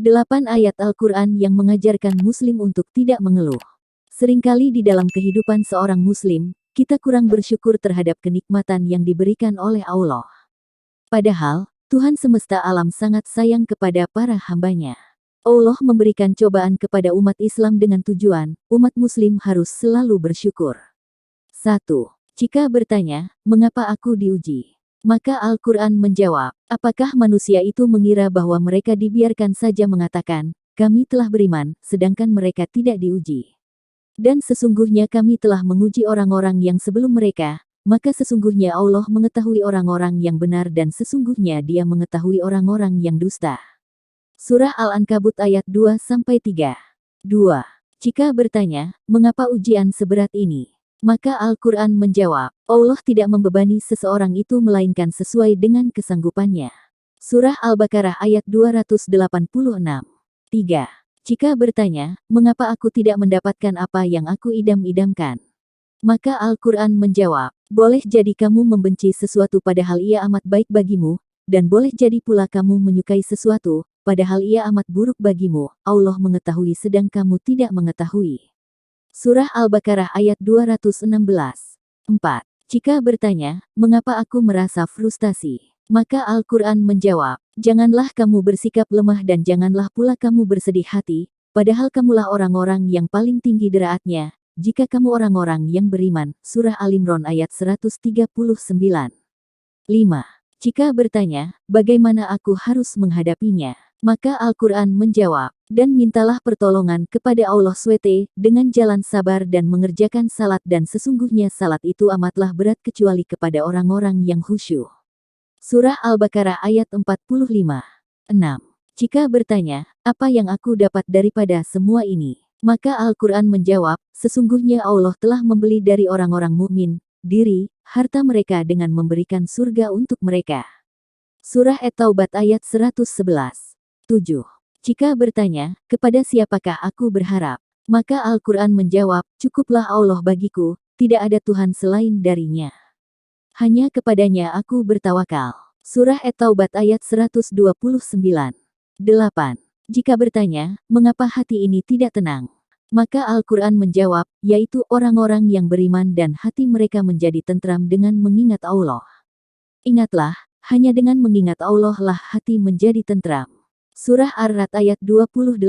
8 ayat Al-Quran yang mengajarkan Muslim untuk tidak mengeluh. Seringkali di dalam kehidupan seorang Muslim, kita kurang bersyukur terhadap kenikmatan yang diberikan oleh Allah. Padahal, Tuhan semesta alam sangat sayang kepada para hambanya. Allah memberikan cobaan kepada umat Islam dengan tujuan, umat Muslim harus selalu bersyukur. 1. Jika bertanya, mengapa aku diuji? Maka Al-Quran menjawab, apakah manusia itu mengira bahwa mereka dibiarkan saja mengatakan, kami telah beriman, sedangkan mereka tidak diuji. Dan sesungguhnya kami telah menguji orang-orang yang sebelum mereka, maka sesungguhnya Allah mengetahui orang-orang yang benar dan sesungguhnya Dia mengetahui orang-orang yang dusta. Surah Al-Ankabut ayat 2-3. 2. Jika bertanya, mengapa ujian seberat ini? Maka Al-Quran menjawab, Allah tidak membebani seseorang itu melainkan sesuai dengan kesanggupannya. Surah Al-Baqarah ayat 286. 3. Jika bertanya, mengapa aku tidak mendapatkan apa yang aku idam-idamkan? Maka Al-Quran menjawab, boleh jadi kamu membenci sesuatu padahal ia amat baik bagimu, dan boleh jadi pula kamu menyukai sesuatu, padahal ia amat buruk bagimu, Allah mengetahui sedang kamu tidak mengetahui. Surah Al-Baqarah ayat 216. 4. Jika bertanya, mengapa aku merasa frustasi? Maka Al-Quran menjawab, janganlah kamu bersikap lemah dan janganlah pula kamu bersedih hati, padahal kamulah orang-orang yang paling tinggi derajatnya, jika kamu orang-orang yang beriman. Surah Al-Imran ayat 139. 5. Jika bertanya, bagaimana aku harus menghadapinya? Maka Al-Quran menjawab, dan mintalah pertolongan kepada Allah SWT dengan jalan sabar dan mengerjakan salat dan sesungguhnya salat itu amatlah berat kecuali kepada orang-orang yang khusyuk. Surah Al-Baqarah ayat 45. 6. Jika bertanya, apa yang aku dapat daripada semua ini? Maka Al-Quran menjawab, sesungguhnya Allah telah membeli dari orang-orang mukmin diri, harta mereka dengan memberikan surga untuk mereka. Surah At-Taubat ayat 111. 7. Jika bertanya, kepada siapakah aku berharap? Maka Al-Quran menjawab, cukuplah Allah bagiku, tidak ada Tuhan selain darinya. Hanya kepadanya aku bertawakal. Surah At-Taubat ayat 129. 8. Jika bertanya, mengapa hati ini tidak tenang? Maka Al-Quran menjawab, yaitu orang-orang yang beriman dan hati mereka menjadi tentram dengan mengingat Allah. Ingatlah, hanya dengan mengingat Allah lah hati menjadi tentram. Surah Ar-Ra'd ayat 28.